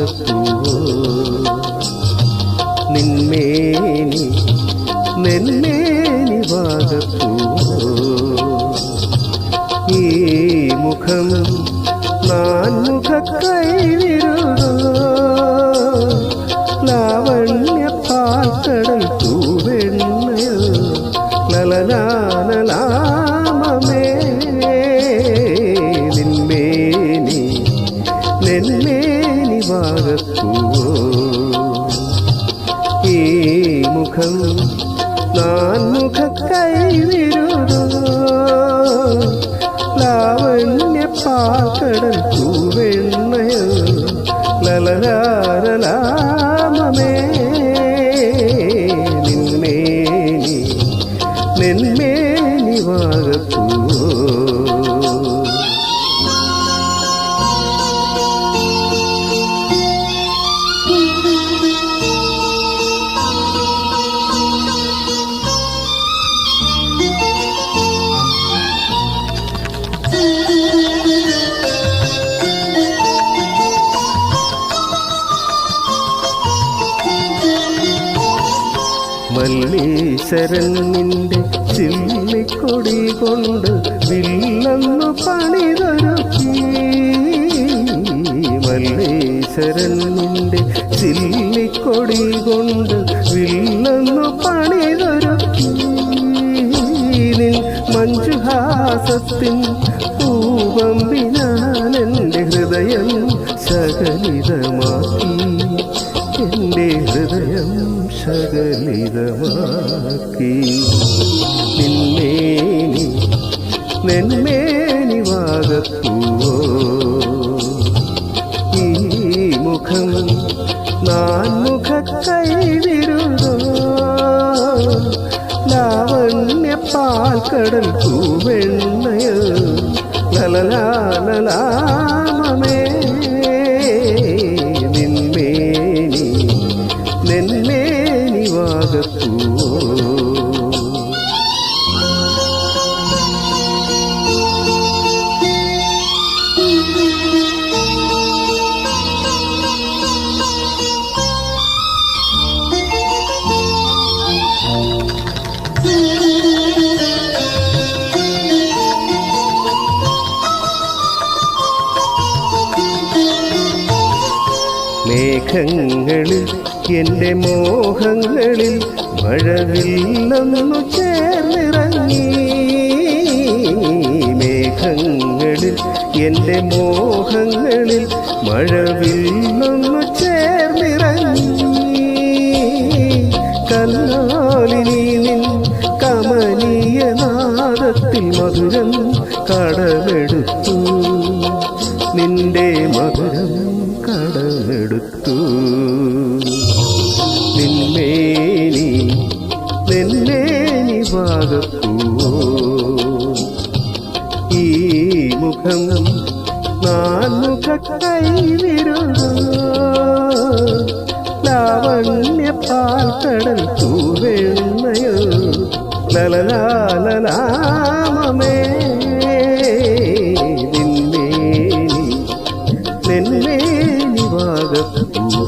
വാഗപ്പൂവോ നിന്മേനി നെന്മേനി വാഗപ്പൂവോ ഈ മുഖം നാൻമുഖ കൈവിരുതോ ലാവണ്യ പാൽക്കടൽ തൂവെണ്ണയോ ലലലാലലാമമേ നിന്മേനി നെന്മേനി വാഗപ്പൂവോ ഈ മുഖം നാൻമുഖ കൈവിരുതോ ലാവണ്യ പാൽക്കടൽ തൂവെണ്ണയോ ലലലാലലാമമേ നിന്മേനി നെന്മേനി വാഗപ്പൂവോ മല്ലീശ്വരൻ നിന്റെ ചില്ലിക്കൊടി കൊണ്ട് വില്ലെന്നു പണിതൊരുക്കി മല്ലീശ്വരൻ നിന്റെ ചില്ലിക്കൊടി കൊണ്ട് വില്ലെന്നു പണിതൊരുക്കി നിൻ മഞ്ജുഹാസത്തിൻ പൂവമ്പിനാലെൻ്റെ ഹൃദയം സകലിതമാക്കി എൻ്റെ ഹൃദയം സകലിതമാക്കി നിന്മേനി നെന്മേനി വാഗപ്പൂവോ ഈ മുഖം നാൻമുഖ കൈവിരുതോ ലാവണ്യ പാൽക്കടൽ തൂവെണ്ണയോ ലലലാലലാമമേ നിന്മേനി നെന്മേനി വാഗപ്പൂവോ മേഘങ്ങളിൽ എൻ്റെ മോഹങ്ങളിൽ മഴവില്ലൊന്നു ചേർന്നിറങ്ങി മേഘങ്ങളിൽ എൻ്റെ മോഹങ്ങളിൽ മഴവില്ലൊന്നു ചേർന്നിറങ്ങി കല്ലാലിനി നിൻ കമനീയ നാദത്തിൽ മധുരം കടമെടുത്തു നിന്റെ മധുരം കടമെടുത്തു നിന്മേനി നെന്മേനി വാഗപ്പൂവോ ഈ മുഖം നാൻമുഖ കൈവിരുതോ ലാവണ്യ പാൽക്കടൽ തൂവെണ്ണയോ ലലലാലലാമമേ നിന്മേനി നെന്മേനി വാഗപ്പൂവോ